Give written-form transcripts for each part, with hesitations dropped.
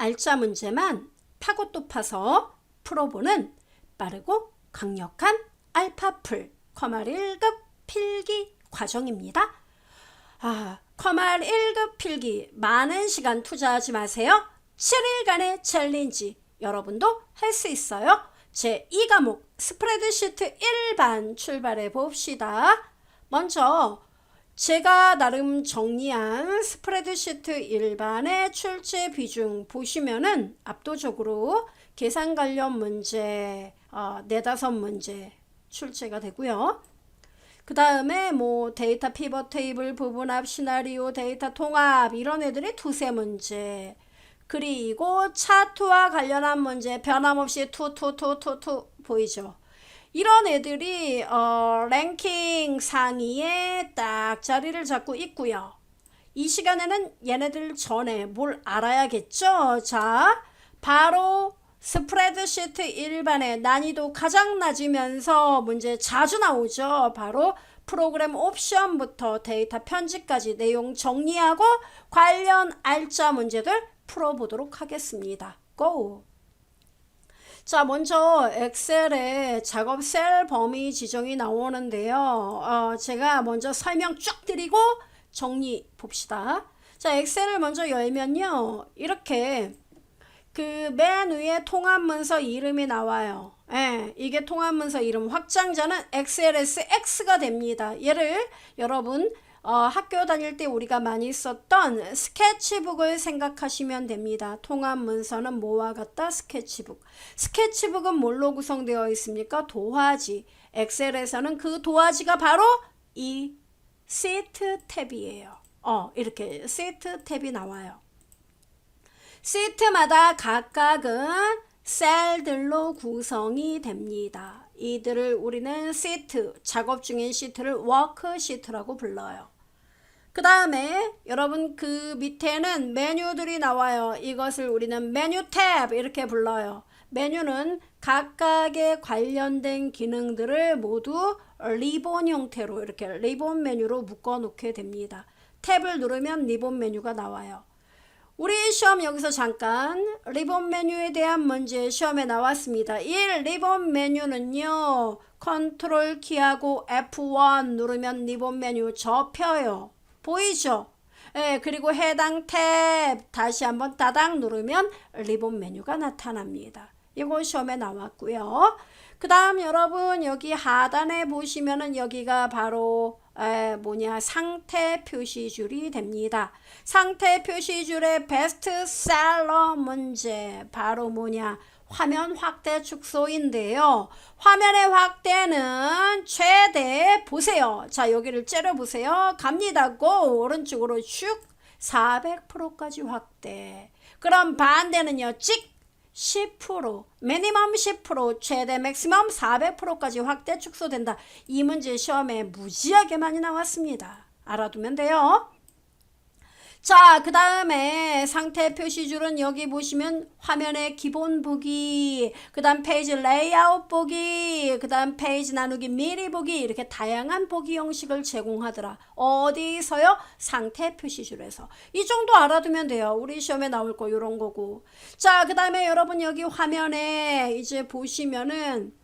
알짜 문제만 파고 또 파서 풀어보는 빠르고 강력한 알파풀 컴알 1급 필기 과정입니다. 컴알 1급 필기 많은 시간 투자하지 마세요. 7일간의 챌린지 여러분도 할 수 있어요. 제2과목 스프레드시트 1반 출발해 봅시다. 먼저 제가 나름 정리한 스프레드시트 1반의 출제 비중 보시면은 압도적으로 계산 관련 문제 4-5문제 출제가 되고요. 그 다음에 뭐 데이터 피벗 테이블 부분합 시나리오 데이터 통합 이런 애들이 2-3문제, 그리고 차트와 관련한 문제 변함없이 투 보이죠. 이런 애들이 랭킹 상위에 딱 자리를 잡고 있고요. 이 시간에는 얘네들 전에 뭘 알아야겠죠. 자, 바로 스프레드시트 1반의 난이도 가장 낮으면서 문제 자주 나오죠. 바로 프로그램 옵션부터 데이터 편집까지 내용 정리하고 관련 알짜 문제들 풀어보도록 하겠습니다. 고! 자, 먼저 엑셀에 작업 셀 범위 지정이 나오는데요. 제가 먼저 설명 쭉 드리고 정리 봅시다. 자, 엑셀을 먼저 열면요. 이렇게 그 맨 위에 통합문서 이름이 나와요. 이게 통합문서 이름 확장자는 XLSX가 됩니다. 얘를 여러분 학교 다닐 때 우리가 많이 썼던 스케치북을 생각하시면 됩니다. 통합문서는 뭐와 같다? 스케치북. 스케치북은 뭘로 구성되어 있습니까? 도화지. 엑셀에서는 그 도화지가 바로 이 시트 탭이에요. 이렇게 시트 탭이 나와요. 시트마다 각각은 셀들로 구성이 됩니다. 이들을 우리는 시트, 작업 중인 시트를 워크시트라고 불러요. 그 다음에 여러분 그 밑에는 메뉴들이 나와요. 이것을 우리는 메뉴 탭 이렇게 불러요. 메뉴는 각각의 관련된 기능들을 모두 리본 형태로 이렇게 리본 메뉴로 묶어 놓게 됩니다. 탭을 누르면 리본 메뉴가 나와요. 우리 시험 여기서 잠깐 리본 메뉴에 대한 문제 시험에 나왔습니다. 1. 리본 메뉴는요. 컨트롤 키하고 F1 누르면 리본 메뉴 접혀요. 보이죠? 그리고 해당 탭 다시 한번 따당 누르면 리본 메뉴가 나타납니다. 이거 시험에 나왔고요. 그 다음 여러분 여기 하단에 보시면은 여기가 바로 상태 표시줄이 됩니다. 상태 표시줄의 베스트셀러 문제 바로 화면 확대 축소인데요. 화면의 확대는 최대 보세요. 자, 여기를 째려 보세요. 갑니다. 고! 오른쪽으로 쭉 400%까지 확대. 그럼 반대는요. 찍 10%, 미니멈 10%, 최대 맥시멈 400%까지 확대 축소된다. 이 문제 시험에 무지하게 많이 나왔습니다. 알아두면 돼요. 자, 그 다음에 상태 표시줄은 여기 보시면 화면의 기본 보기, 그 다음 페이지 레이아웃 보기, 그 다음 페이지 나누기 미리 보기 이렇게 다양한 보기 형식을 제공하더라. 어디서요? 상태 표시줄에서. 이 정도 알아두면 돼요. 우리 시험에 나올 거 이런 거고. 자, 그 다음에 여러분 여기 화면에 이제 보시면은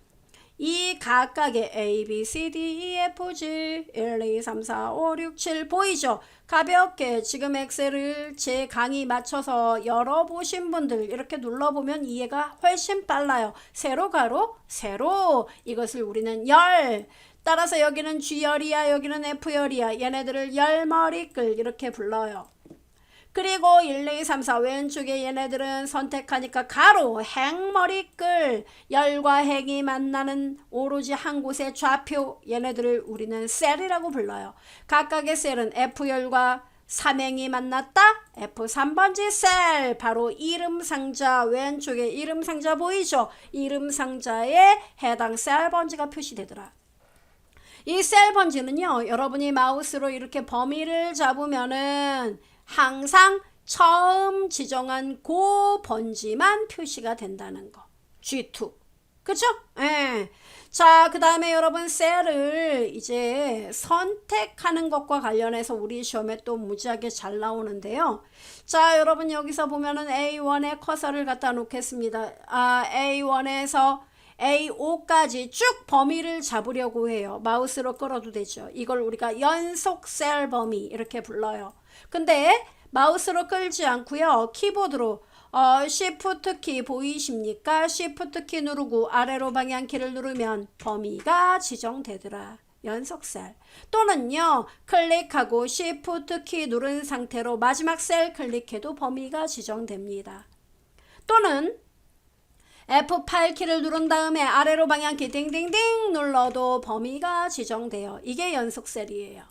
이 각각의 A, B, C, D, E, F, G 1, 2, 3, 4, 5, 6, 7 보이죠? 가볍게 지금 엑셀을 제 강의 맞춰서 열어보신 분들 이렇게 눌러보면 이해가 훨씬 빨라요. 세로 가로 세로 이것을 우리는 열, 따라서 여기는 G열이야 여기는 F열이야 얘네들을 열머리끌 이렇게 불러요. 그리고 1, 2, 3, 4 왼쪽에 얘네들은 선택하니까 가로 행머리끌 열과 행이 만나는 오로지 한 곳의 좌표 얘네들을 우리는 셀이라고 불러요. 각각의 셀은 F열과 삼행이 만났다. F3번지 셀 바로 이름 상자 왼쪽에 이름 상자 보이죠? 이름 상자에 해당 셀 번지가 표시되더라. 이 셀 번지는요. 여러분이 마우스로 이렇게 범위를 잡으면은 항상 처음 지정한 그 번지만 표시가 된다는 거. G2. 그쵸? 예. 자, 그 다음에 여러분 셀을 이제 선택하는 것과 관련해서 우리 시험에 또 무지하게 잘 나오는데요. 자, 여러분 여기서 보면은 A1에 커서를 갖다 놓겠습니다. A1에서 A5까지 쭉 범위를 잡으려고 해요. 마우스로 끌어도 되죠. 이걸 우리가 연속 셀 범위 이렇게 불러요. 근데 마우스로 끌지 않고요. 키보드로 Shift 키 보이십니까? Shift 키 누르고 아래로 방향키를 누르면 범위가 지정되더라. 연속 셀. 또는요. 클릭하고 Shift 키 누른 상태로 마지막 셀 클릭해도 범위가 지정됩니다. 또는 F8 키를 누른 다음에 아래로 방향키 띵띵띵 눌러도 범위가 지정돼요. 이게 연속 셀이에요.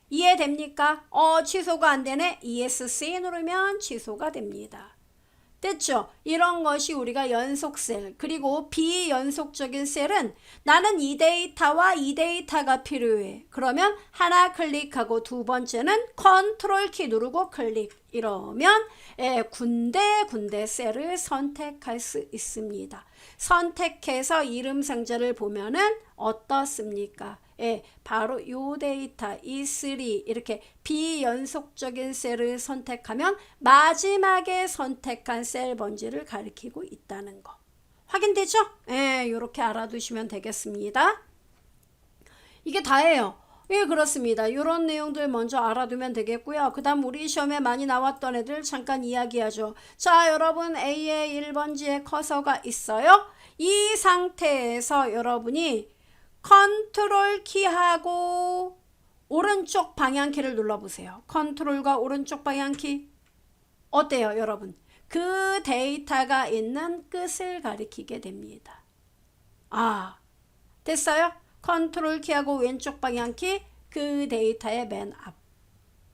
이해됩니까? 취소가 안 되네. ESC 누르면 취소가 됩니다. 됐죠? 이런 것이 우리가 연속 셀. 그리고 비연속적인 셀은 나는 이 데이터와 이 데이터가 필요해. 그러면 하나 클릭하고 두 번째는 컨트롤 키 누르고 클릭. 이러면 군데 셀을 선택할 수 있습니다. 선택해서 이름 상자를 보면은 어떻습니까? 바로 요 데이터 E3 이렇게 비연속적인 셀을 선택하면 마지막에 선택한 셀 번지를 가리키고 있다는 거 확인되죠? 이렇게 알아두시면 되겠습니다. 이게 다예요. 그렇습니다. 이런 내용들 먼저 알아두면 되겠고요. 그 다음 우리 시험에 많이 나왔던 애들 잠깐 이야기하죠. 자, 여러분 A의 1번지에 커서가 있어요. 이 상태에서 여러분이 컨트롤 키하고 오른쪽 방향키를 눌러보세요. 컨트롤과 오른쪽 방향키 어때요, 여러분? 그 데이터가 있는 끝을 가리키게 됩니다. 됐어요? 컨트롤 키하고 왼쪽 방향키 그 데이터의 맨 앞.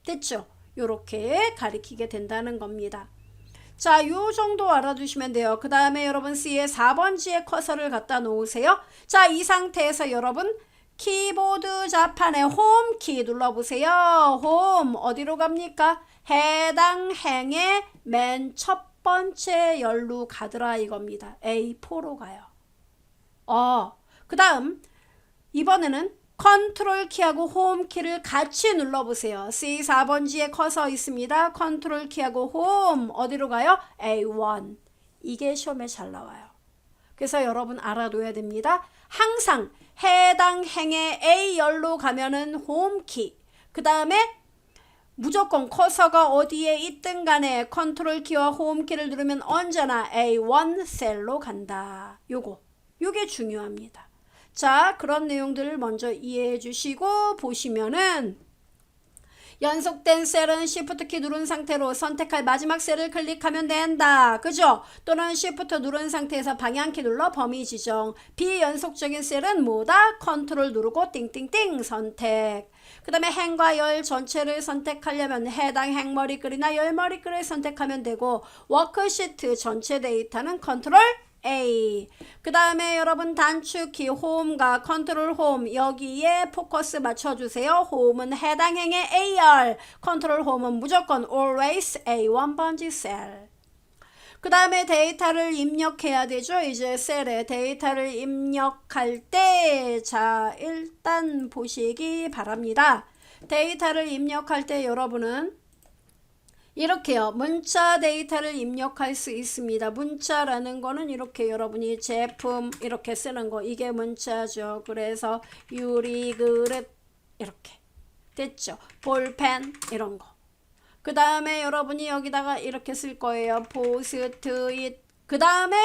됐죠? 요렇게 가리키게 된다는 겁니다. 자, 요 정도 알아두시면 돼요. 그 다음에 여러분 C의 4번지에 커서를 갖다 놓으세요. 자, 이 상태에서 여러분 키보드 좌판에 홈 키 눌러보세요. 홈 어디로 갑니까? 해당 행의 맨 첫 번째 열로 가더라 이겁니다. A4로 가요. 그 다음 이번에는 컨트롤 키하고 홈 키를 같이 눌러보세요. C 4번지에 커서 있습니다. 컨트롤 키하고 홈 어디로 가요? A1. 이게 시험에 잘 나와요. 그래서 여러분 알아둬야 됩니다. 항상 해당 행의 A열로 가면은 홈 키. 그 다음에 무조건 커서가 어디에 있든 간에 컨트롤 키와 홈 키를 누르면 언제나 A1 셀로 간다. 요게 중요합니다. 자, 그런 내용들을 먼저 이해해 주시고 보시면은 연속된 셀은 Shift 키 누른 상태로 선택할 마지막 셀을 클릭하면 된다. 그죠? 또는 Shift 누른 상태에서 방향키 눌러 범위 지정. 비연속적인 셀은 뭐다? 컨트롤 누르고 띵띵띵 선택. 그 다음에 행과 열 전체를 선택하려면 해당 행머리글이나 열머리글을 선택하면 되고 워크시트 전체 데이터는 컨트롤 A. 그 다음에 여러분 단축키 홈과 컨트롤 홈 여기에 포커스 맞춰주세요. 홈은 해당 행의 AR, 컨트롤 홈은 무조건 always A1 번지 셀. 그 다음에 데이터를 입력해야 되죠. 이제 셀에 데이터를 입력할 때 자, 일단 보시기 바랍니다. 데이터를 입력할 때 여러분은 이렇게요. 문자 데이터를 입력할 수 있습니다. 문자라는 거는 이렇게 여러분이 제품 이렇게 쓰는 거 이게 문자죠. 그래서 유리 그릇 이렇게 됐죠. 볼펜 이런 거. 그 다음에 여러분이 여기다가 이렇게 쓸 거예요. 포스트잇. 그 다음에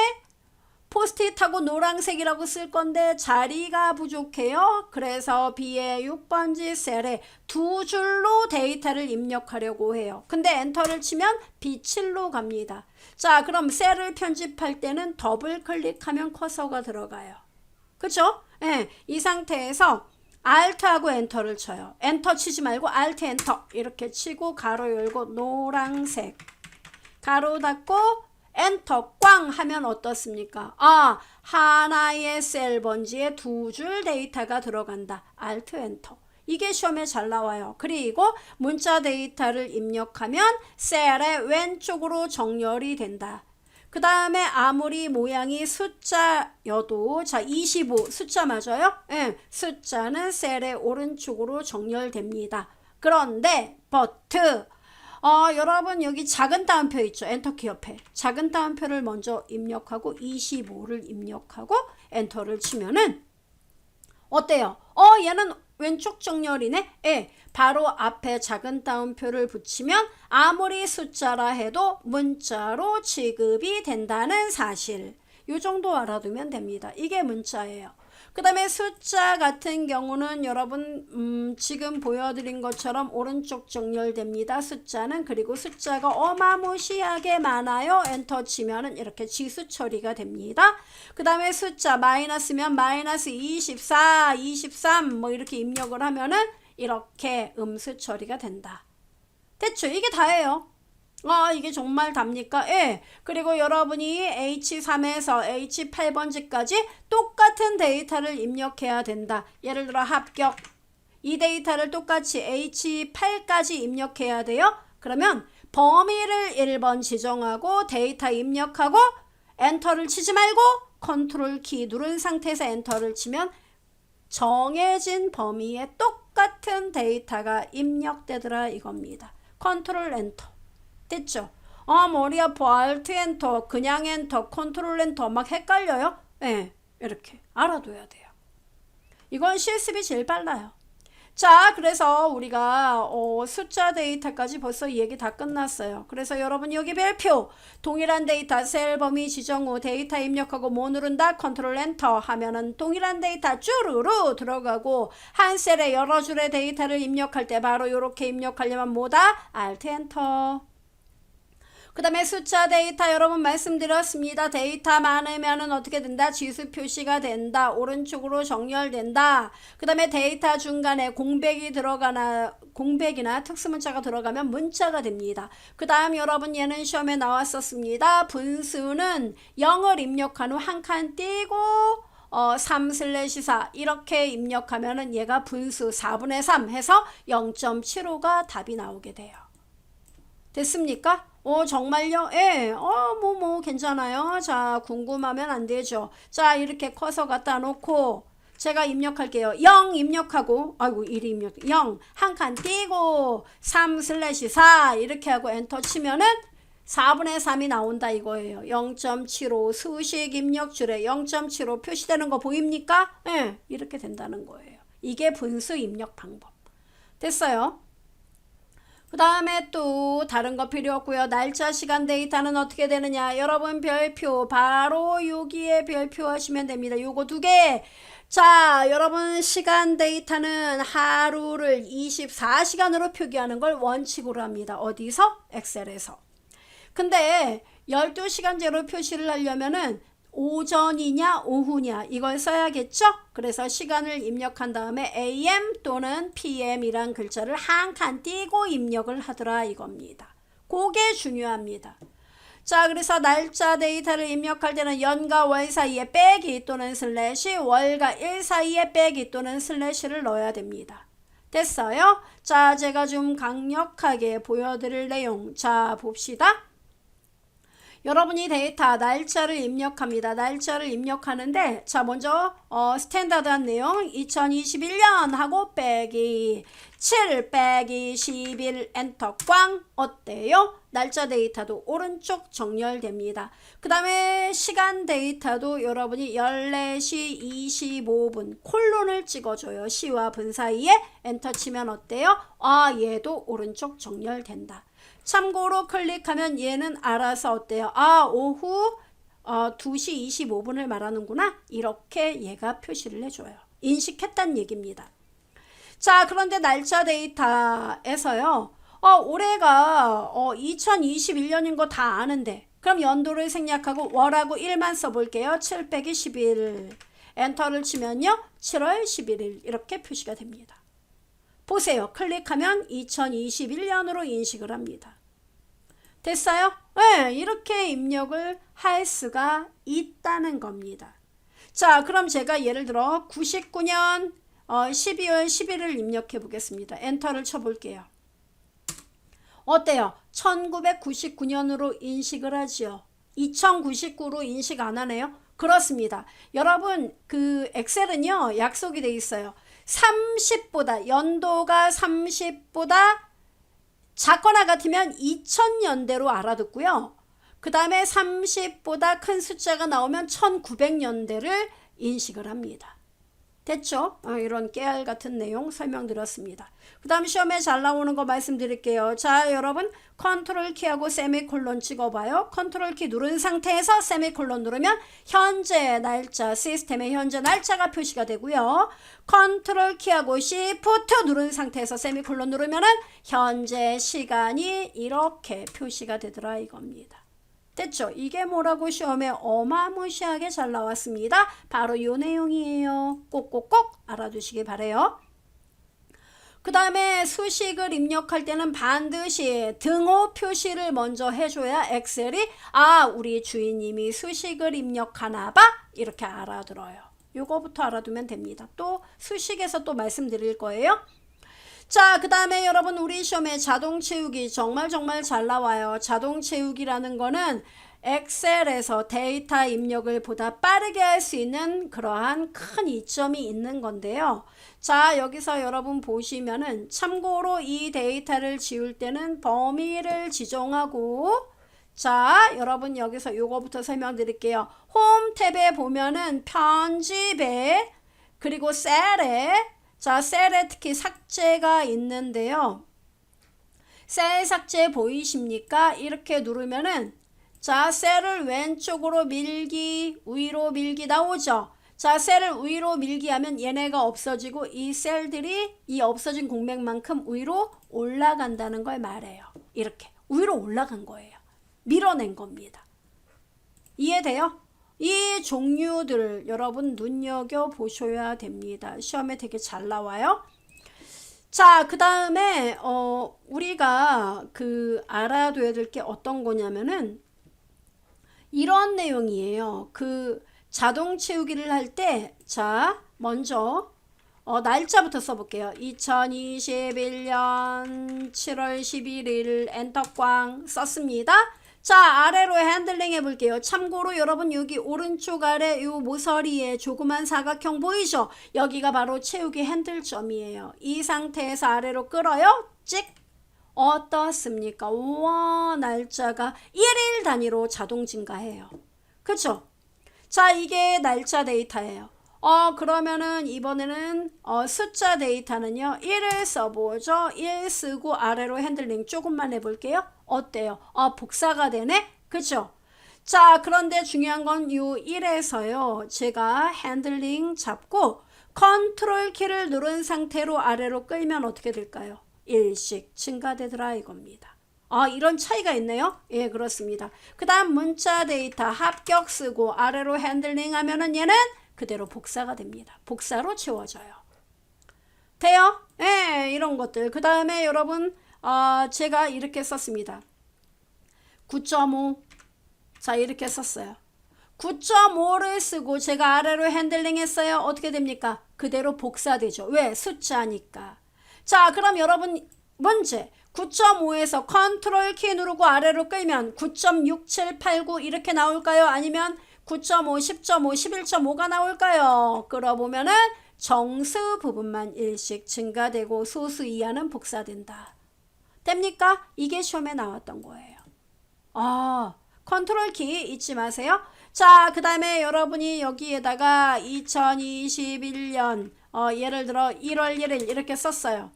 포스트잇하고 노란색이라고 쓸 건데 자리가 부족해요. 그래서 B의 6번지 셀에 두 줄로 데이터를 입력하려고 해요. 근데 엔터를 치면 B7로 갑니다. 자, 그럼 셀을 편집할 때는 더블 클릭하면 커서가 들어가요. 그쵸? 이 상태에서 Alt하고 엔터를 쳐요. 엔터 치지 말고 Alt 엔터 이렇게 치고 가로 열고 노란색 가로 닫고 엔터 꽝 하면 어떻습니까? 하나의 셀 번지에 두 줄 데이터가 들어간다. Alt 엔터. 이게 시험에 잘 나와요. 그리고 문자 데이터를 입력하면 셀의 왼쪽으로 정렬이 된다. 그 다음에 아무리 모양이 숫자여도 자 25 숫자 맞아요? 예, 숫자는 셀의 오른쪽으로 정렬됩니다. 그런데 but 여러분 여기 작은 따옴표 있죠? 엔터키 옆에 작은 따옴표를 먼저 입력하고 25를 입력하고 엔터를 치면은 어때요? 얘는 왼쪽 정렬이네? 예, 바로 앞에 작은 따옴표를 붙이면 아무리 숫자라 해도 문자로 취급이 된다는 사실. 요 정도 알아두면 됩니다. 이게 문자예요. 그 다음에 숫자 같은 경우는 여러분 지금 보여드린 것처럼 오른쪽 정렬됩니다. 숫자는. 그리고 숫자가 어마무시하게 많아요. 엔터 치면은 이렇게 지수 처리가 됩니다. 그 다음에 숫자 마이너스면 마이너스 24, 23 뭐 이렇게 입력을 하면은 이렇게 음수 처리가 된다. 됐죠? 이게 다예요. 이게 정말 답니까? 예. 그리고 여러분이 H3에서 H8번지까지 똑같은 데이터를 입력해야 된다. 예를 들어 합격. 이 데이터를 똑같이 H8까지 입력해야 돼요. 그러면 범위를 1번 지정하고 데이터 입력하고 엔터를 치지 말고 컨트롤 키 누른 상태에서 엔터를 치면 정해진 범위에 똑같은 데이터가 입력되더라 이겁니다. 컨트롤 엔터. 됐죠? 머리 아파. 알트 엔터, 그냥 엔터, 컨트롤 엔터 막 헷갈려요? 네, 이렇게 알아둬야 돼요. 이건 실습이 제일 빨라요. 자, 그래서 우리가 숫자 데이터까지 벌써 얘기 다 끝났어요. 그래서 여러분 여기 별표 동일한 데이터 셀 범위 지정 후 데이터 입력하고 뭐 누른다? 컨트롤 엔터 하면은 동일한 데이터 쭈루루 들어가고 한 셀에 여러 줄의 데이터를 입력할 때 바로 이렇게 입력하려면 뭐다? 알트 엔터. 그 다음에 숫자 데이터 여러분 말씀드렸습니다. 데이터 많으면 어떻게 된다? 지수 표시가 된다. 오른쪽으로 정렬된다. 그 다음에 데이터 중간에 공백이나 특수문자가 들어가면 문자가 됩니다. 그 다음 여러분 얘는 시험에 나왔었습니다. 분수는 0을 입력한 후 한 칸 띄고 3/4 이렇게 입력하면은 얘가 분수 4분의 3 해서 0.75가 답이 나오게 돼요. 됐습니까? 정말요? 예. 괜찮아요. 자, 궁금하면 안 되죠. 자, 이렇게 커서 갖다 놓고 제가 입력할게요. 0 입력하고 1 입력 0 한 칸 띄고 3/4 이렇게 하고 엔터 치면은 4분의 3이 나온다 이거예요. 0.75 수식 입력줄에 0.75 표시되는 거 보입니까? 예. 이렇게 된다는 거예요. 이게 분수 입력 방법. 됐어요? 그 다음에 또 다른 거 필요 없고요. 날짜 시간 데이터는 어떻게 되느냐. 여러분 별표 바로 여기에 별표 하시면 됩니다. 요거 두 개. 자, 여러분 시간 데이터는 하루를 24시간으로 표기하는 걸 원칙으로 합니다. 어디서? 엑셀에서. 근데 12시간제로 표시를 하려면은 오전이냐 오후냐 이걸 써야겠죠? 그래서 시간을 입력한 다음에 AM 또는 PM이란 글자를 한 칸 띄고 입력을 하더라 이겁니다. 그게 중요합니다. 자, 그래서 날짜 데이터를 입력할 때는 연과 월 사이에 빼기 또는 슬래시, 월과 일 사이에 빼기 또는 슬래시를 넣어야 됩니다. 됐어요? 자, 제가 좀 강력하게 보여드릴 내용. 자, 봅시다. 여러분이 데이터 날짜를 입력합니다. 날짜를 입력하는데 자 먼저 스탠다드한 내용 2021년 하고 빼기 7 빼기 11 엔터 꽝 어때요? 날짜 데이터도 오른쪽 정렬됩니다. 그 다음에 시간 데이터도 여러분이 14시 25분 콜론을 찍어줘요. 시와 분 사이에 엔터 치면 어때요? 얘도 오른쪽 정렬된다. 참고로 클릭하면 얘는 알아서 어때요? 오후 2시 25분을 말하는구나. 이렇게 얘가 표시를 해줘요. 인식했단 얘기입니다. 자, 그런데 날짜 데이터에서요. 올해가 2021년인 거 다 아는데 그럼 연도를 생략하고 월하고 일만 써볼게요. 7 빼기 11 엔터를 치면요. 7월 11일 이렇게 표시가 됩니다. 보세요. 클릭하면 2021년으로 인식을 합니다. 됐어요? 네, 이렇게 입력을 할 수가 있다는 겁니다. 자, 그럼 제가 예를 들어 99년 12월 11일 입력해 보겠습니다. 엔터를 쳐볼게요. 어때요? 1999년으로 인식을 하지요. 2099로 인식 안 하네요. 그렇습니다. 여러분 그 엑셀은요 약속이 돼 있어요. 30보다 연도가 30보다 작거나 같으면 2000년대로 알아듣고요. 그 다음에 30보다 큰 숫자가 나오면 1900년대를 인식을 합니다. 됐죠? 이런 깨알 같은 내용 설명드렸습니다. 그 다음 시험에 잘 나오는 거 말씀드릴게요. 자, 여러분 컨트롤 키하고 세미콜론 찍어봐요. 컨트롤 키 누른 상태에서 세미콜론 누르면 현재 날짜, 시스템의 현재 날짜가 표시가 되고요. 컨트롤 키하고 시프트 누른 상태에서 세미콜론 누르면은 현재 시간이 이렇게 표시가 되더라 이겁니다. 됐죠? 이게 뭐라고 시험에 어마무시하게 잘 나왔습니다. 바로 이 내용이에요. 꼭꼭꼭 알아두시기 바래요. 그 다음에 수식을 입력할 때는 반드시 등호 표시를 먼저 해줘야 엑셀이 우리 주인님이 수식을 입력하나 봐 이렇게 알아들어요. 요거부터 알아두면 됩니다. 또 수식에서 또 말씀드릴 거예요. 자, 그 다음에 여러분 우리 시험에 자동 채우기 정말 잘 나와요. 자동 채우기라는 거는 엑셀에서 데이터 입력을 보다 빠르게 할 수 있는 그러한 큰 이점이 있는 건데요. 자, 여기서 여러분 보시면은 참고로 이 데이터를 지울 때는 범위를 지정하고 자, 여러분 여기서 요거부터 설명드릴게요. 홈 탭에 보면은 편집에 그리고 셀에 자, 셀에 특히 삭제가 있는데요. 셀 삭제 보이십니까? 이렇게 누르면은 자, 셀을 왼쪽으로 밀기, 위로 밀기 나오죠. 자, 셀을 위로 밀기 하면 얘네가 없어지고 이 셀들이 이 없어진 공백만큼 위로 올라간다는 걸 말해요. 이렇게 위로 올라간 거예요. 밀어낸 겁니다. 이해돼요? 이 종류들 여러분 눈여겨보셔야 됩니다. 시험에 되게 잘 나와요. 자, 그 다음에 우리가 알아둬야 될 게 어떤 거냐면은 이런 내용이에요. 자동 채우기를 할 때 자, 먼저 날짜부터 써볼게요. 2021년 7월 11일 엔터꽝 썼습니다. 자, 아래로 핸들링 해볼게요. 참고로 여러분 여기 오른쪽 아래 요 모서리에 조그만 사각형 보이죠? 여기가 바로 채우기 핸들점이에요. 이 상태에서 아래로 끌어요. 찍! 어떻습니까? 우와, 날짜가 1일 단위로 자동 증가해요. 그쵸? 자, 이게 날짜 데이터예요. 그러면은 이번에는 숫자 데이터는요 1을 써보죠. 1 쓰고 아래로 핸들링 조금만 해볼게요. 어때요? 복사가 되네? 그쵸? 자, 그런데 중요한 건 이 1에서요 제가 핸들링 잡고 컨트롤 키를 누른 상태로 아래로 끌면 어떻게 될까요? 1씩 증가되더라 이겁니다. 이런 차이가 있네요. 예, 그렇습니다. 그 다음 문자 데이터 합격 쓰고 아래로 핸들링 하면은 얘는 그대로 복사가 됩니다. 복사로 채워져요. 돼요? 예, 이런 것들. 그 다음에 여러분 제가 이렇게 썼습니다. 9.5 자, 이렇게 썼어요. 9.5를 쓰고 제가 아래로 핸들링 했어요. 어떻게 됩니까? 그대로 복사되죠. 왜? 숫자니까. 자, 그럼 여러분 문제 9.5에서 컨트롤 키 누르고 아래로 끌면 9.6789 이렇게 나올까요? 아니면 9.5, 10.5, 11.5가 나올까요? 끌어보면은 정수 부분만 1씩 증가되고 소수 이하는 복사된다. 됩니까? 이게 시험에 나왔던 거예요. 컨트롤 키 잊지 마세요. 자, 그 다음에 여러분이 여기에다가 2021년 예를 들어 1월 1일 이렇게 썼어요.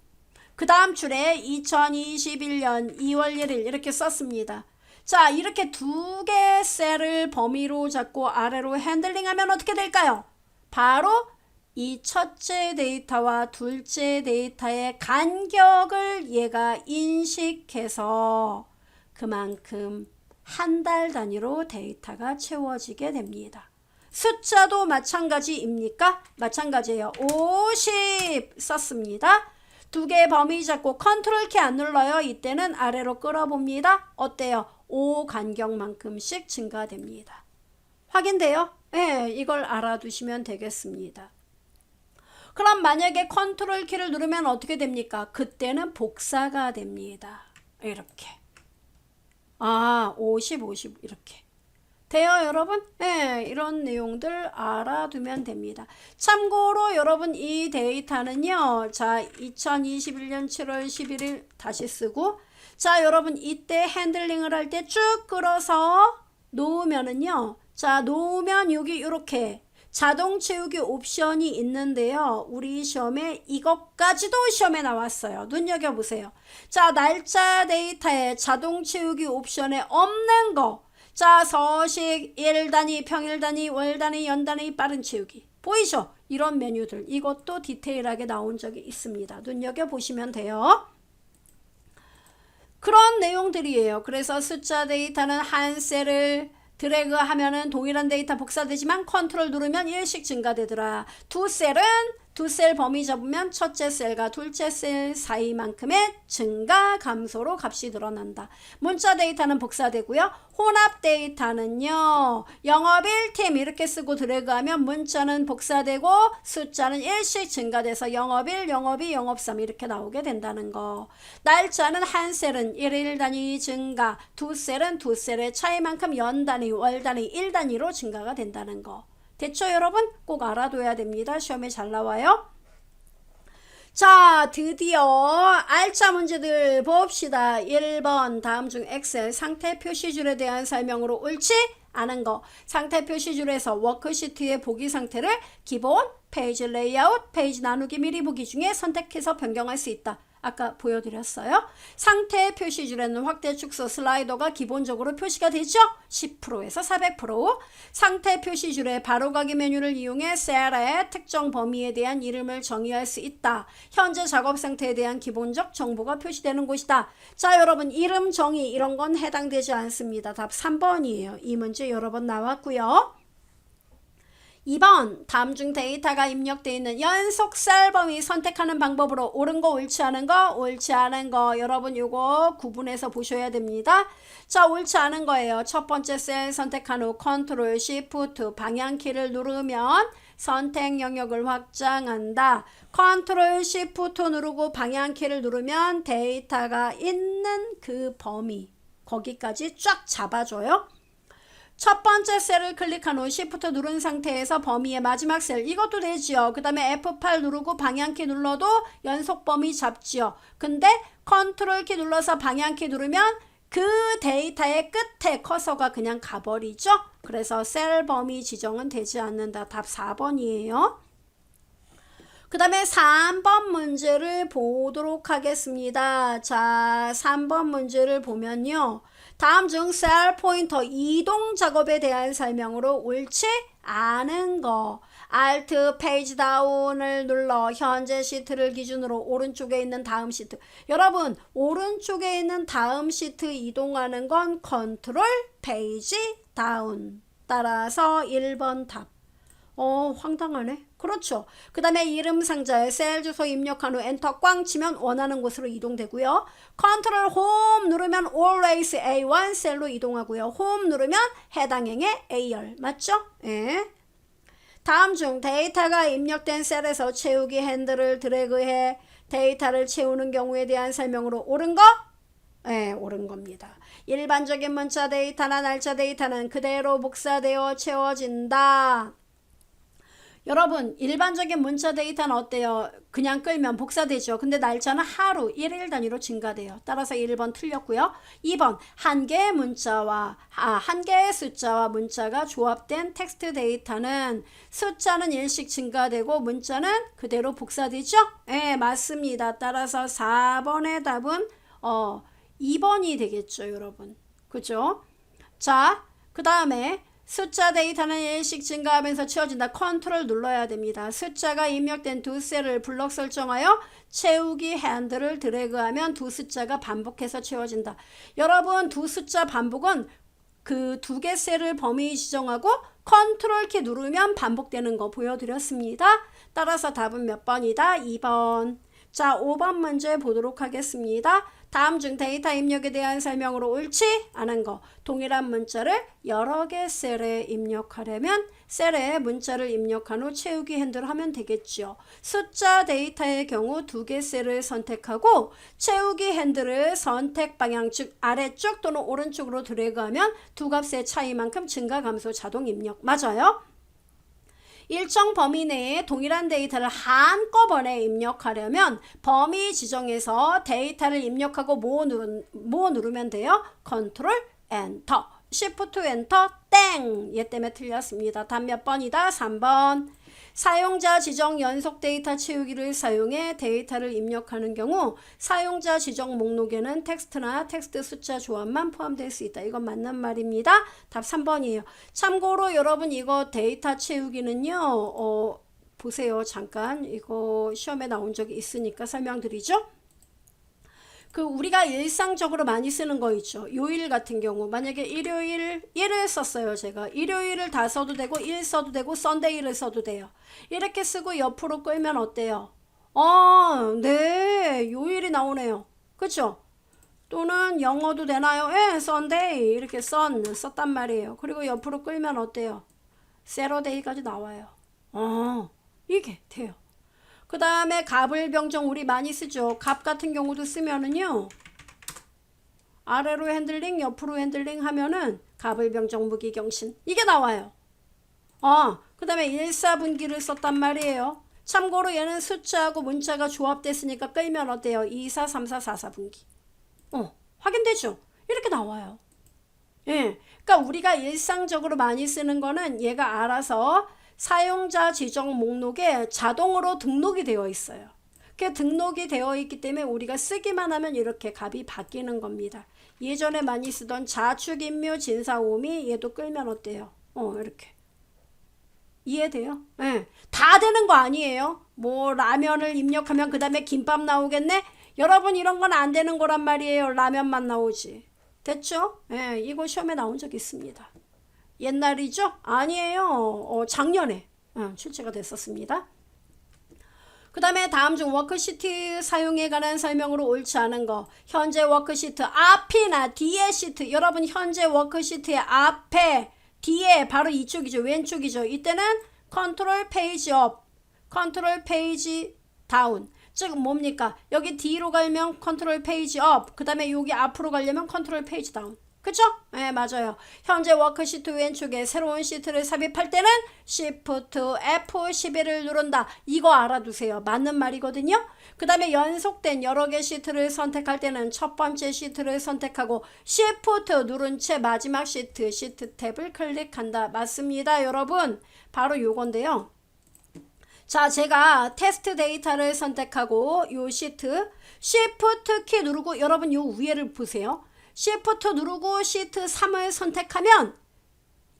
그 다음 줄에 2021년 2월 1일 이렇게 썼습니다. 자, 이렇게 두 개 셀을 범위로 잡고 아래로 핸들링하면 어떻게 될까요? 바로 이 첫째 데이터와 둘째 데이터의 간격을 얘가 인식해서 그만큼 한 달 단위로 데이터가 채워지게 됩니다. 숫자도 마찬가지입니까? 마찬가지예요. 50 썼습니다. 두 개 범위 잡고 컨트롤 키 안 눌러요. 이때는 아래로 끌어봅니다. 어때요? 5 간격만큼씩 증가됩니다. 확인돼요? 네, 이걸 알아두시면 되겠습니다. 그럼 만약에 컨트롤 키를 누르면 어떻게 됩니까? 그때는 복사가 됩니다. 이렇게. 50, 50 이렇게. 돼요, 여러분? 네, 이런 내용들 알아두면 됩니다. 참고로 여러분 이 데이터는요. 자, 2021년 7월 11일 다시 쓰고 자, 여러분 이때 핸들링을 할 때 쭉 끌어서 놓으면은요. 자, 놓으면 여기 이렇게 자동 채우기 옵션이 있는데요. 우리 시험에 이것까지도 시험에 나왔어요. 눈여겨보세요. 자, 날짜 데이터에 자동 채우기 옵션에 없는 거. 자, 서식, 일 단위, 평일 단위, 월 단위, 연 단위, 빠른 채우기. 보이죠? 이런 메뉴들. 이것도 디테일하게 나온 적이 있습니다. 눈여겨보시면 돼요. 그런 내용들이에요. 그래서 숫자 데이터는 한 셀을 드래그 하면은 동일한 데이터 복사되지만 컨트롤 누르면 1씩 증가되더라. 두 셀 범위 잡으면 첫째 셀과 둘째 셀 사이만큼의 증가 감소로 값이 늘어난다. 문자 데이터는 복사되고요. 혼합 데이터는요. 영업일 팀 이렇게 쓰고 드래그하면 문자는 복사되고 숫자는 1씩 증가돼서 영업일, 영업이, 영업삼 이렇게 나오게 된다는 거. 날짜는 한 셀은 1일 단위 증가, 두 셀은 두 셀의 차이만큼 연 단위, 월 단위, 일 단위로 증가가 된다는 거. 됐죠, 여러분? 꼭 알아둬야 됩니다. 시험에 잘 나와요. 자, 드디어 알짜 문제들 봅시다. 1번 다음 중 엑셀 상태 표시줄에 대한 설명으로 옳지 않은 거. 상태 표시줄에서 워크시트의 보기 상태를 기본, 페이지 레이아웃, 페이지 나누기 미리 보기 중에 선택해서 변경할 수 있다. 아까 보여드렸어요. 상태 표시줄에는 확대 축소 슬라이더가 기본적으로 표시가 되죠. 10%에서 400%. 상태 표시줄의 바로가기 메뉴를 이용해 셀의 특정 범위에 대한 이름을 정의할 수 있다. 현재 작업 상태에 대한 기본적 정보가 표시되는 곳이다. 자, 여러분 이름 정의 이런 건 해당되지 않습니다. 답 3번이에요. 이 문제 여러 번 나왔고요. 2번 다음 중 데이터가 입력되어 있는 연속 셀 범위 선택하는 방법으로 옳은 거 옳지 않은 거 옳지 않은 거 여러분 요거 구분해서 보셔야 됩니다. 자, 옳지 않은 거예요. 첫 번째 셀 선택한 후 컨트롤 시프트 방향키를 누르면 선택 영역을 확장한다. 컨트롤 시프트 누르고 방향키를 누르면 데이터가 있는 그 범위 거기까지 쫙 잡아줘요. 첫 번째 셀을 클릭한 후 Shift 누른 상태에서 범위의 마지막 셀 이것도 되지요. 그 다음에 F8 누르고 방향키 눌러도 연속 범위 잡지요. 근데 컨트롤 키 눌러서 방향키 누르면 그 데이터의 끝에 커서가 그냥 가버리죠. 그래서 셀 범위 지정은 되지 않는다. 답 4번이에요. 그 다음에 3번 문제를 보도록 하겠습니다. 자, 3번 문제를 보면요. 다음 중 셀 포인터 이동 작업에 대한 설명으로 옳지 않은 거. Alt 페이지 다운을 눌러 현재 시트를 기준으로 오른쪽에 있는 다음 시트. 여러분 오른쪽에 있는 다음 시트 이동하는 건 컨트롤 페이지 다운. 따라서 1번 답. 황당하네. 그렇죠. 그 다음에 이름 상자에 셀 주소 입력한 후 엔터 꽝 치면 원하는 곳으로 이동되고요. 컨트롤 홈 누르면 always A1 셀로 이동하고요. 홈 누르면 해당 행의 A열. 맞죠? 예. 다음 중 데이터가 입력된 셀에서 채우기 핸들을 드래그해 데이터를 채우는 경우에 대한 설명으로 옳은 거? 네, 옳은 겁니다. 일반적인 문자 데이터나 날짜 데이터는 그대로 복사되어 채워진다. 여러분 일반적인 문자 데이터는 어때요? 그냥 끌면 복사되죠. 근데 날짜는 하루 1일 단위로 증가돼요. 따라서 1번 틀렸고요. 2번 한 개의 숫자와 문자가 조합된 텍스트 데이터는 숫자는 1씩 증가되고 문자는 그대로 복사되죠. 네, 맞습니다. 따라서 4번의 답은 2번이 되겠죠, 여러분. 그죠? 자, 그 다음에 숫자 데이터는 1씩 증가하면서 채워진다. 컨트롤 눌러야 됩니다. 숫자가 입력된 두 셀을 블럭 설정하여 채우기 핸들을 드래그하면 두 숫자가 반복해서 채워진다. 여러분 두 숫자 반복은 그 두 개 셀을 범위 지정하고 컨트롤 키 누르면 반복되는 거 보여드렸습니다. 따라서 답은 몇 번이다? 2번. 자, 5번 문제 보도록 하겠습니다. 다음 중 데이터 입력에 대한 설명으로 옳지 않은 거. 동일한 문자를 여러 개 셀에 입력하려면 셀에 문자를 입력한 후 채우기 핸들을 하면 되겠죠. 숫자 데이터의 경우 두 개 셀을 선택하고 채우기 핸들을 선택 방향 즉 아래쪽 또는 오른쪽으로 드래그하면 두 값의 차이만큼 증가 감소 자동 입력. 맞아요? 일정 범위 내에 동일한 데이터를 한꺼번에 입력하려면 범위 지정에서 데이터를 입력하고 뭐 누르면 돼요? 컨트롤 엔터, 시프트 엔터 땡! 얘 때문에 틀렸습니다. 답 몇 번이다? 3번. 사용자 지정 연속 데이터 채우기를 사용해 데이터를 입력하는 경우 사용자 지정 목록에는 텍스트나 텍스트 숫자 조합만 포함될 수 있다. 이건 맞는 말입니다. 답 3번이에요. 참고로 여러분 이거 데이터 채우기는요. 보세요. 잠깐 이거 시험에 나온 적이 있으니까 설명드리죠. 그 우리가 일상적으로 많이 쓰는 거 있죠. 요일 같은 경우 만약에 일요일 1을 썼어요. 제가 일요일을 다 써도 되고 1 써도 되고 썬데이를 써도 돼요. 이렇게 쓰고 옆으로 끌면 어때요? 네 요일이 나오네요. 그쵸? 또는 영어도 되나요? 예, 썬데이 이렇게 썼단 말이에요. 그리고 옆으로 끌면 어때요? 세러데이까지 나와요. 이게 돼요. 그 다음에 갑을 병정 우리 많이 쓰죠. 갑 같은 경우도 쓰면은요. 아래로 핸들링 옆으로 핸들링 하면은 갑을 병정 무기경신 이게 나와요. 그 다음에 일사분기를 썼단 말이에요. 참고로 얘는 숫자하고 문자가 조합됐으니까 끌면 어때요? 24, 34, 44분기. 확인되죠? 이렇게 나와요. 예. 그러니까 우리가 일상적으로 많이 쓰는 거는 얘가 알아서 사용자 지정 목록에 자동으로 등록이 되어 있어요. 그 등록이 되어 있기 때문에 우리가 쓰기만 하면 이렇게 값이 바뀌는 겁니다. 예전에 많이 쓰던 자축인묘 진사오미 얘도 끌면 어때요? 이렇게. 이해돼요? 네. 다 되는 거 아니에요? 뭐 라면을 입력하면 그 다음에 김밥 나오겠네? 여러분 이런 건 안 되는 거란 말이에요. 라면만 나오지. 됐죠? 네, 이거 시험에 나온 적 있습니다. 옛날이죠? 아니에요. 작년에 출제가 됐었습니다. 그 다음에 다음 중 워크시트 사용에 관한 설명으로 옳지 않은 거. 현재 워크시트 앞이나 뒤에 시트. 여러분 현재 워크시트의 앞에 뒤에 바로 이쪽이죠. 왼쪽이죠. 이때는 컨트롤 페이지 업, 컨트롤 페이지 다운. 즉 뭡니까? 여기 뒤로 가면 컨트롤 페이지 업, 그 다음에 여기 앞으로 가려면 컨트롤 페이지 다운. 그쵸? 네, 맞아요. 현재 워크시트 왼쪽에 새로운 시트를 삽입할 때는 Shift F11을 누른다. 이거 알아두세요. 맞는 말이거든요. 그 다음에 연속된 여러 개 시트를 선택할 때는 첫 번째 시트를 선택하고 Shift 누른 채 마지막 시트 탭을 클릭한다. 맞습니다, 여러분. 바로 요건데요. 자, 제가 테스트 데이터를 선택하고 요 시트 Shift 키 누르고 여러분 요 위에를 보세요. Shift 누르고 시트 3을 선택하면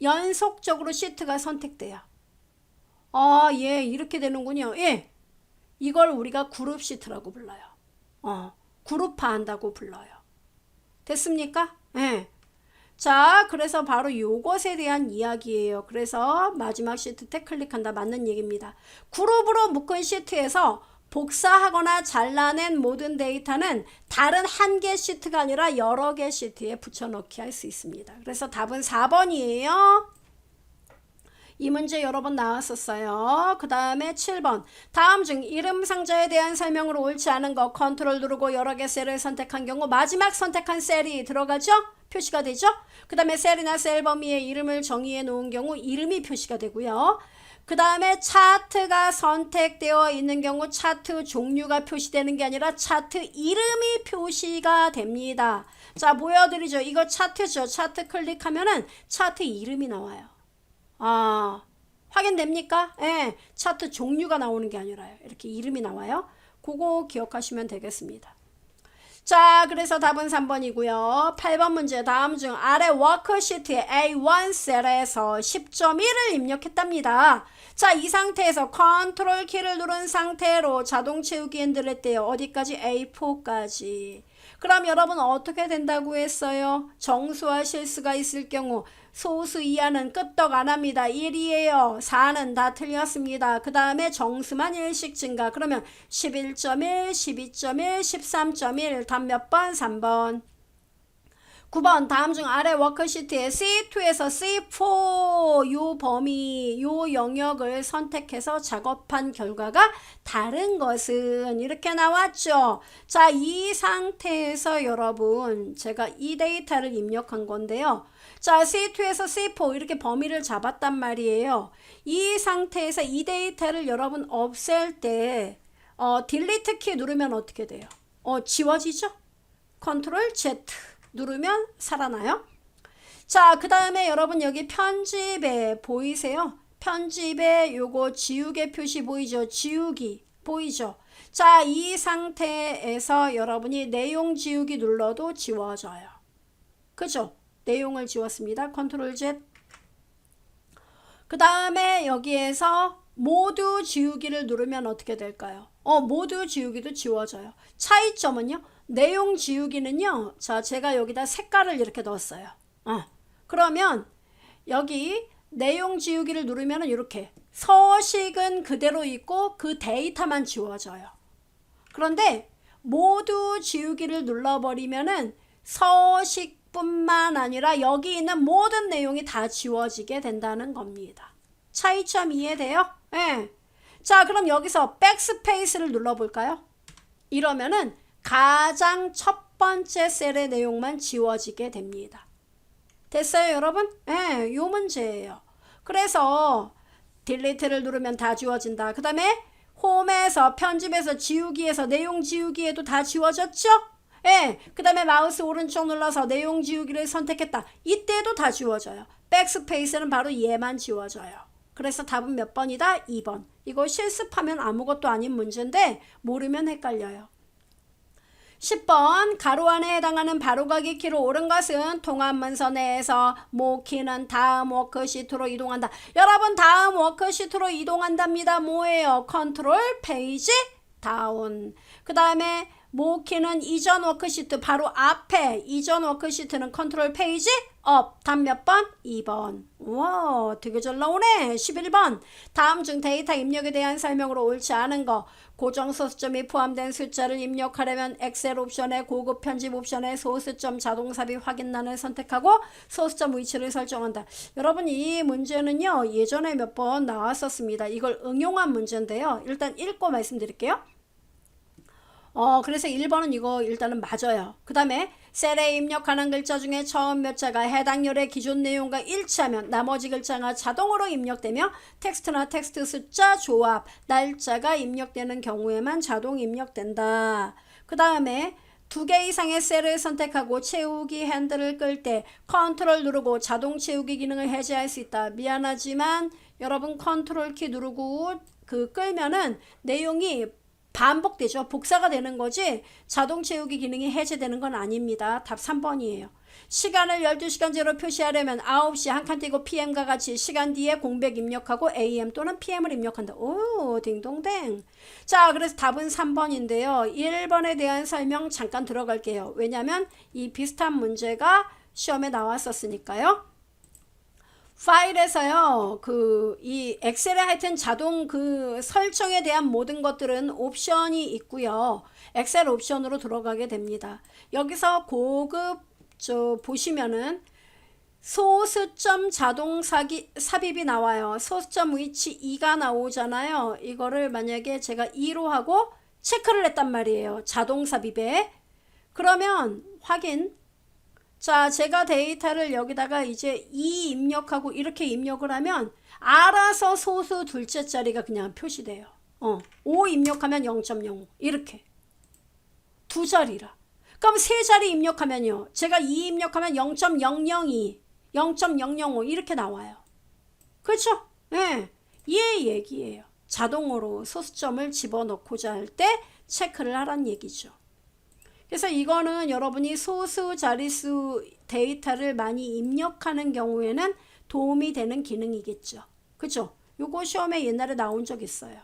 연속적으로 시트가 선택돼요. 예, 이렇게 되는군요. 예, 이걸 우리가 그룹 시트라고 불러요. 그룹화한다고 불러요. 됐습니까? 예. 자, 그래서 바로 요것에 대한 이야기예요. 그래서 마지막 시트 탭 클릭한다. 맞는 얘기입니다. 그룹으로 묶은 시트에서 복사하거나 잘라낸 모든 데이터는 다른 한 개 시트가 아니라 여러 개 시트에 붙여넣기 할 수 있습니다. 그래서 답은 4번이에요. 이 문제 여러 번 나왔었어요. 그 다음에 7번. 다음 중 이름 상자에 대한 설명으로 옳지 않은 거. 컨트롤 누르고 여러 개 셀을 선택한 경우 마지막 선택한 셀이 들어가죠? 표시가 되죠? 그 다음에 셀이나 셀 범위에 이름을 정의해 놓은 경우 이름이 표시가 되고요. 그 다음에 차트가 선택되어 있는 경우 차트 종류가 표시되는 게 아니라 차트 이름이 표시가 됩니다. 자, 보여드리죠. 이거 차트죠. 차트 클릭하면은 차트 이름이 나와요. 확인됩니까? 예, 차트 종류가 나오는 게 아니라요. 이렇게 이름이 나와요. 그거 기억하시면 되겠습니다. 자, 그래서 답은 3번이고요. 8번 문제 다음 중 아래 워크시트의 A1 셀에서 10.1을 입력했답니다. 자, 이 상태에서 컨트롤 키를 누른 상태로 자동 채우기 핸들을 했대요. 어디까지? A4까지. 그럼 여러분 어떻게 된다고 했어요? 정수와 실수가 있을 경우 소수 이하는 끄떡 안 합니다. 1이에요. 4는 다 틀렸습니다. 그 다음에 정수만 1씩 증가. 그러면 11.1, 12.1, 13.1. 답 몇 번? 3번. 9번 다음 중 아래 워크시트에 C2에서 C4 요 범위 요 영역을 선택해서 작업한 결과가 다른 것은 이렇게 나왔죠. 자, 이 상태에서 여러분 제가 이 데이터를 입력한 건데요. 자, C2에서 C4 이렇게 범위를 잡았단 말이에요. 이 상태에서 이 데이터를 여러분 없앨 때 딜리트 키 누르면 어떻게 돼요? 지워지죠? 컨트롤 Z 누르면 살아나요. 자, 그 다음에 여러분 여기 편집에 보이세요? 편집에 요거 지우개 표시 보이죠? 지우기 보이죠? 자, 이 상태에서 여러분이 내용 지우기 눌러도 지워져요. 그죠? 내용을 지웠습니다. 컨트롤 Z. 그 다음에 여기에서 모두 지우기를 누르면 어떻게 될까요? 모두 지우기도 지워져요. 차이점은요? 내용 지우기는요. 자, 제가 여기다 색깔을 이렇게 넣었어요. 그러면 여기 내용 지우기를 누르면 이렇게 서식은 그대로 있고 그 데이터만 지워져요. 그런데 모두 지우기를 눌러버리면은 서식뿐만 아니라 여기 있는 모든 내용이 다 지워지게 된다는 겁니다. 차이점 이해돼요? 네. 자, 그럼 여기서 백스페이스를 눌러볼까요? 이러면은 가장 첫 번째 셀의 내용만 지워지게 됩니다. 됐어요, 여러분? 네, 요 문제예요. 그래서 딜리트를 누르면 다 지워진다. 그 다음에 홈에서 편집에서 지우기에서 내용 지우기에도 다 지워졌죠? 예, 그 다음에 마우스 오른쪽 눌러서 내용 지우기를 선택했다. 이때도 다 지워져요. 백스페이스는 바로 얘만 지워져요. 그래서 답은 몇 번이다? 2번. 이거 실습하면 아무것도 아닌 문제인데 모르면 헷갈려요. 10번 가로 안에 해당하는 바로가기 키로 옳은 것은 통합문서 내에서 모키는 다음 워크시트로 이동한다. 여러분 다음 워크시트로 이동한답니다. 뭐예요? 컨트롤 페이지 다운. 그 다음에 모키는 이전 워크시트 바로 앞에 이전 워크시트는 컨트롤 페이지 업. 답 몇 번? 2번. 우와 되게 잘 나오네. 11번 다음 중 데이터 입력에 대한 설명으로 옳지 않은 거. 고정 소수점이 포함된 숫자를 입력하려면 엑셀 옵션에 고급 편집 옵션에 소수점 자동 삽입 확인란을 선택하고 소수점 위치를 설정한다. 여러분 이 문제는요 예전에 몇 번 나왔었습니다. 이걸 응용한 문제인데요. 일단 읽고 말씀드릴게요. 그래서 1번은 이거 일단은 맞아요. 그 다음에 셀에 입력하는 글자 중에 처음 몇 자가 해당 열의 기존 내용과 일치하면 나머지 글자가 자동으로 입력되며 텍스트나 텍스트 숫자 조합, 날짜가 입력되는 경우에만 자동 입력된다. 그 다음에 2개 이상의 셀을 선택하고 채우기 핸들을 끌 때 컨트롤 누르고 자동 채우기 기능을 해제할 수 있다. 미안하지만 여러분 컨트롤 키 누르고 끌면은 내용이 반복되죠. 복사가 되는 거지 자동 채우기 기능이 해제되는 건 아닙니다. 답 3번이에요. 시간을 12시간제로 표시하려면 9시 한 칸 띄고 PM과 같이 시간 뒤에 공백 입력하고 AM 또는 PM을 입력한다. 오 딩동댕. 자 그래서 답은 3번인데요. 1번에 대한 설명 잠깐 들어갈게요. 왜냐하면 이 비슷한 문제가 시험에 나왔었으니까요. 파일에서요, 이 엑셀에 하여튼 자동 설정에 대한 모든 것들은 옵션이 있고요. 엑셀 옵션으로 들어가게 됩니다. 여기서 고급, 보시면은 소수점 자동 삽입이 나와요. 소수점 위치 2가 나오잖아요. 이거를 만약에 제가 2로 하고 체크를 했단 말이에요. 자동 삽입에. 그러면 확인. 자, 제가 데이터를 여기다가 이제 2 입력하고 이렇게 입력을 하면 알아서 소수 둘째 자리가 그냥 표시돼요. 5 입력하면 0.05 이렇게 두 자리라. 그럼 세 자리 입력하면요. 제가 2 입력하면 0.002, 0.005 이렇게 나와요. 그렇죠? 네. 얘 얘기예요. 자동으로 소수점을 집어넣고자 할 때 체크를 하란 얘기죠. 그래서 이거는 여러분이 소수 자릿수 데이터를 많이 입력하는 경우에는 도움이 되는 기능이겠죠. 그죠? 요거 시험에 옛날에 나온 적 있어요.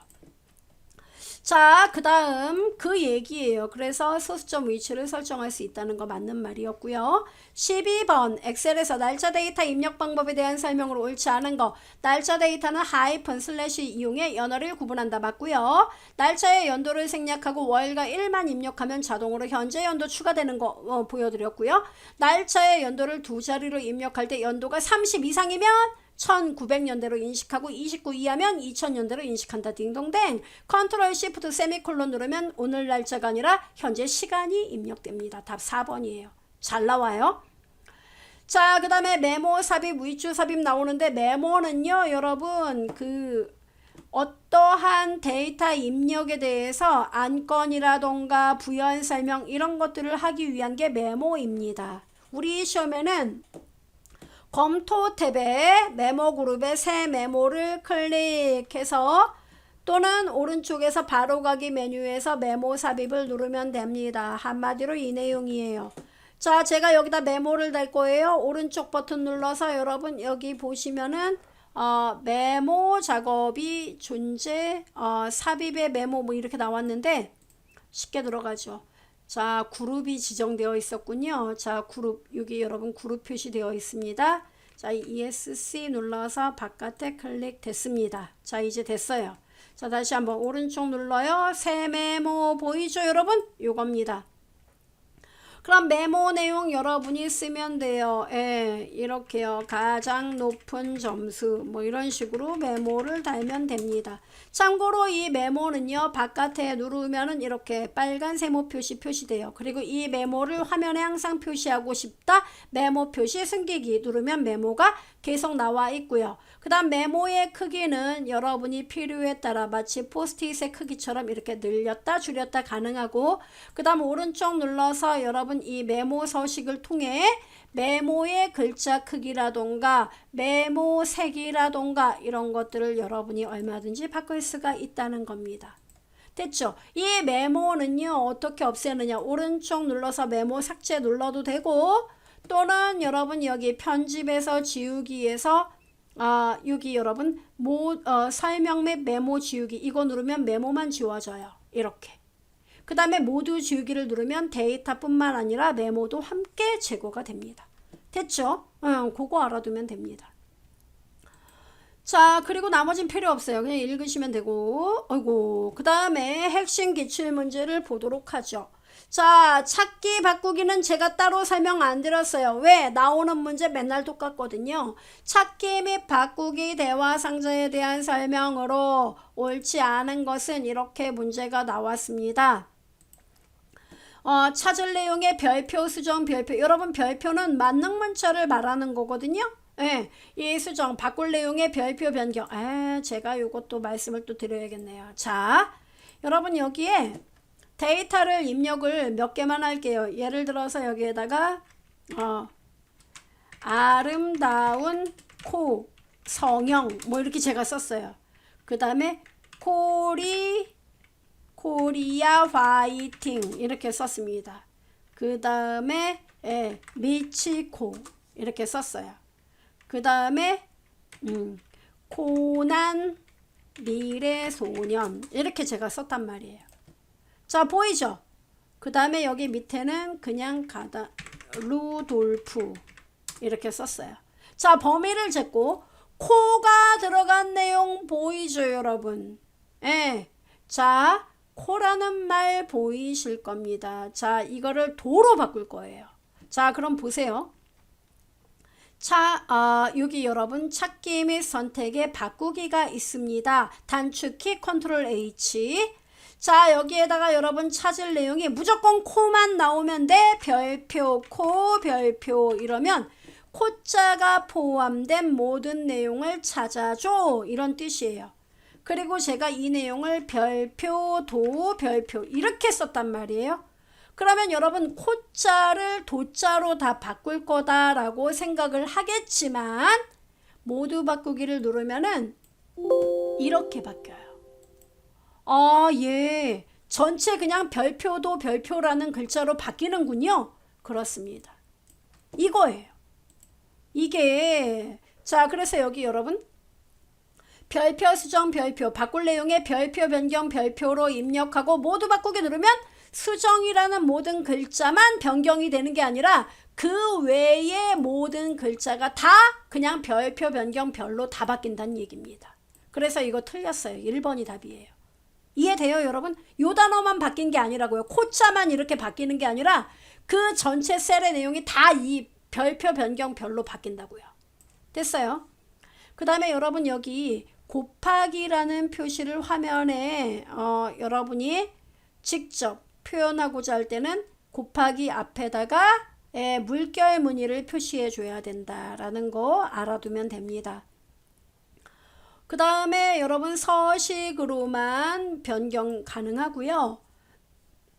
자, 그 다음 그 얘기예요. 그래서 소수점 위치를 설정할 수 있다는 거 맞는 말이었고요. 12번 엑셀에서 날짜 데이터 입력 방법에 대한 설명으로 옳지 않은 거. 날짜 데이터는 하이픈 슬래시 이용해 연월일 구분한다 맞고요. 날짜의 연도를 생략하고 월과 일만 입력하면 자동으로 현재 연도 추가되는 거 보여드렸고요. 날짜의 연도를 두 자리로 입력할 때 연도가 30 이상이면 1900년대로 인식하고 29 이하면 2000년대로 인식한다. 딩동댕. 컨트롤 시프트 세미콜론 누르면 오늘 날짜가 아니라 현재 시간이 입력됩니다. 답 4번이에요. 잘 나와요. 자, 그 다음에 메모 삽입, 위주 삽입 나오는데 메모는요, 여러분 어떠한 데이터 입력에 대해서 안건이라던가 부연 설명 이런 것들을 하기 위한 게 메모입니다. 우리 시험에는 검토 탭에 메모 그룹에 새 메모를 클릭해서 또는 오른쪽에서 바로가기 메뉴에서 메모 삽입을 누르면 됩니다. 한마디로 이 내용이에요. 자, 제가 여기다 메모를 달 거예요. 오른쪽 버튼 눌러서 여러분 여기 보시면은 메모 작업이 존재 삽입의 메모 뭐 이렇게 나왔는데 쉽게 들어가죠. 자, 그룹이 지정되어 있었군요. 자, 그룹 여기 여러분 그룹 표시되어 있습니다. 자, ESC 눌러서 바깥에 클릭 됐습니다. 자, 이제 됐어요. 자, 다시 한번 오른쪽 눌러요. 새 메모 보이죠, 여러분? 요겁니다. 그럼 메모 내용 여러분이 쓰면 돼요. 예, 이렇게요. 가장 높은 점수 뭐 이런 식으로 메모를 달면 됩니다. 참고로 이 메모는요. 바깥에 누르면은 이렇게 빨간 세모 표시돼요. 그리고 이 메모를 화면에 항상 표시하고 싶다. 메모 표시 숨기기 누르면 메모가 계속 나와 있고요. 그 다음 메모의 크기는 여러분이 필요에 따라 마치 포스트잇의 크기처럼 이렇게 늘렸다 줄였다 가능하고 그 다음 오른쪽 눌러서 여러분 이 메모 서식을 통해 메모의 글자 크기라던가 메모 색이라던가 이런 것들을 여러분이 얼마든지 바꿀 수가 있다는 겁니다. 됐죠? 이 메모는요 어떻게 없애느냐 오른쪽 눌러서 메모 삭제 눌러도 되고 또는 여러분 여기 편집에서 지우기에서 여기 여러분 설명 및 메모 지우기 이거 누르면 메모만 지워져요. 이렇게. 그 다음에 모두 지우기를 누르면 데이터뿐만 아니라 메모도 함께 제거가 됩니다. 됐죠? 그거 알아두면 됩니다. 자, 그리고 나머진 필요 없어요. 그냥 읽으시면 되고 아이고 그 다음에 핵심 기출문제를 보도록 하죠. 자, 찾기 바꾸기는 제가 따로 설명 안 드렸어요. 왜? 나오는 문제 맨날 똑같거든요. 찾기 및 바꾸기 대화 상자에 대한 설명으로 옳지 않은 것은 이렇게 문제가 나왔습니다. 찾을 내용의 별표, 수정, 별표. 여러분 별표는 만능 문자를 말하는 거거든요. 예, 이 수정, 바꿀 내용의 별표 변경. 제가 요것도 말씀을 또 드려야겠네요. 자, 여러분 여기에 데이터를 입력을 몇 개만 할게요. 예를 들어서 여기에다가 아름다운 코 성형 뭐 이렇게 제가 썼어요. 그 다음에 코리아 화이팅 이렇게 썼습니다. 그 다음에 미치코 이렇게 썼어요. 그 다음에 코난 미래소년 이렇게 제가 썼단 말이에요. 자, 보이죠? 그 다음에 여기 밑에는 그냥 루돌프 이렇게 썼어요. 자, 범위를 쟀고 코가 들어간 내용 보이죠, 여러분? 예. 자, 코라는 말 보이실 겁니다. 자, 이거를 도로 바꿀 거예요. 자, 그럼 보세요. 여기 여러분 찾기 및 선택에 바꾸기가 있습니다. 단축키 컨트롤 H. 자, 여기에다가 여러분 찾을 내용이 무조건 코만 나오면 돼. 별표, 코, 별표 이러면 코자가 포함된 모든 내용을 찾아줘. 이런 뜻이에요. 그리고 제가 이 내용을 별표, 도, 별표 이렇게 썼단 말이에요. 그러면 여러분 코자를 도자로 다 바꿀 거다라고 생각을 하겠지만 모두 바꾸기를 누르면은 이렇게 바뀌어요. 예. 전체 그냥 별표도 별표라는 글자로 바뀌는군요. 그렇습니다. 이거예요. 이게 자, 그래서 여기 여러분 별표, 수정, 별표, 바꿀 내용에 별표, 변경, 별표로 입력하고 모두 바꾸기 누르면 수정이라는 모든 글자만 변경이 되는 게 아니라 그 외의 모든 글자가 다 그냥 별표, 변경, 별로 다 바뀐다는 얘기입니다. 그래서 이거 틀렸어요. 1번이 답이에요. 이해돼요, 여러분? 요 단어만 바뀐 게 아니라고요. 코자만 이렇게 바뀌는 게 아니라 그 전체 셀의 내용이 다 이 별표, 변경, 별로 바뀐다고요. 됐어요? 그 다음에 여러분 여기 곱하기라는 표시를 화면에 여러분이 직접 표현하고자 할 때는 곱하기 앞에다가 물결 무늬를 표시해 줘야 된다라는 거 알아두면 됩니다. 그 다음에 여러분 서식으로만 변경 가능하고요.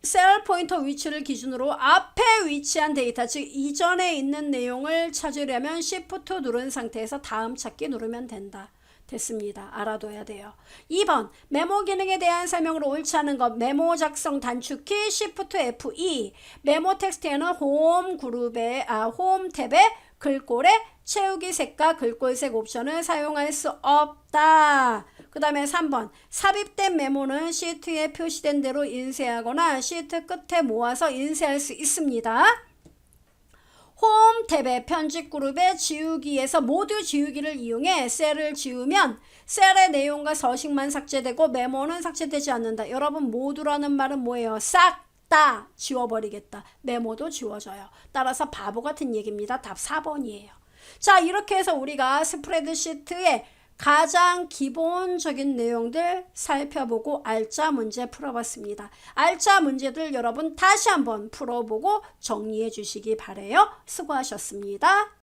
셀 포인터 위치를 기준으로 앞에 위치한 데이터, 즉 이전에 있는 내용을 찾으려면 Shift 누른 상태에서 다음 찾기 누르면 된다. 됐습니다. 알아둬야 돼요. 2번 메모 기능에 대한 설명으로 옳지 않은 것. 메모 작성 단축키 Shift F2. 메모 텍스트에는 홈 탭에 글꼴에 채우기 색과 글꼴색 옵션을 사용할 수 없다. 그 다음에 3번 삽입된 메모는 시트에 표시된 대로 인쇄하거나 시트 끝에 모아서 인쇄할 수 있습니다. 홈 탭의 편집 그룹의 지우기에서 모두 지우기를 이용해 셀을 지우면 셀의 내용과 서식만 삭제되고 메모는 삭제되지 않는다. 여러분 모두라는 말은 뭐예요? 싹 다 지워버리겠다. 메모도 지워져요. 따라서 바보 같은 얘기입니다. 답 4번이에요. 자, 이렇게 해서 우리가 스프레드시트의 가장 기본적인 내용들 살펴보고 알짜 문제 풀어봤습니다. 알짜 문제들 여러분 다시 한번 풀어보고 정리해 주시기 바래요. 수고하셨습니다.